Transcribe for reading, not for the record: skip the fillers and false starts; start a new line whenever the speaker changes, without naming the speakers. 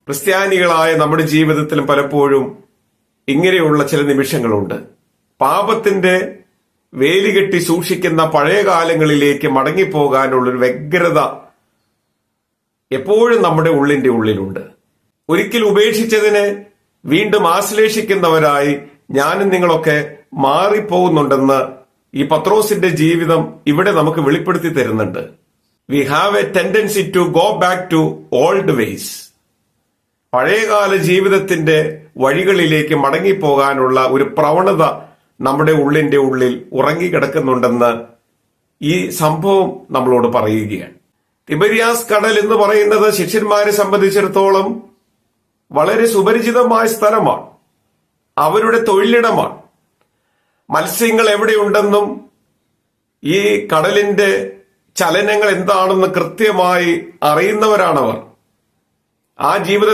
ക്രിസ്ത്യാനികളായ നമ്മുടെ ജീവിതത്തിലും പലപ്പോഴും ഇങ്ങനെയുള്ള ചില നിമിഷങ്ങളുണ്ട്. പാപത്തിന്റെ വേലികെട്ടി സൂക്ഷിക്കുന്ന പഴയ കാലങ്ങളിലേക്ക് മടങ്ങിപ്പോകാനുള്ളൊരു വ്യഗ്രത എപ്പോഴും നമ്മുടെ ഉള്ളിലുണ്ട്. ഒരിക്കൽ ഉപേക്ഷിച്ചതിനെ വീണ്ടും ആശ്ലേഷിക്കുന്നവരായി ഞാനും നിങ്ങളൊക്കെ മാറിപ്പോകുന്നുണ്ടെന്ന് ഈ പത്രോസിന്റെ ജീവിതം ഇവിടെ നമുക്ക് വെളിപ്പെടുത്തി തരുന്നുണ്ട്. We have a tendency to go back to old ways. പഴയകാല ജീവിതത്തിന്റെ വഴികളിലേക്ക് മടങ്ങിപ്പോകാനുള്ള ഒരു പ്രവണത നമ്മുടെ ഉള്ളിൽ ഉറങ്ങിക്കിടക്കുന്നുണ്ടെന്ന് ഈ സംഭവം നമ്മളോട് പറയുകയാണ്. തിബരിയാസ് കടൽ എന്ന് പറയുന്നത് ശിഷ്യന്മാരെ സംബന്ധിച്ചിടത്തോളം വളരെ സുപരിചിതമായ സ്ഥലമാണ്. അവരുടെ തൊഴിലിടമാണ്. മത്സ്യങ്ങൾ എവിടെയുണ്ടെന്നും ഈ കടലിന്റെ ചലനങ്ങൾ എന്താണെന്ന് കൃത്യമായി അറിയുന്നവരാണവർ. ആ ജീവിത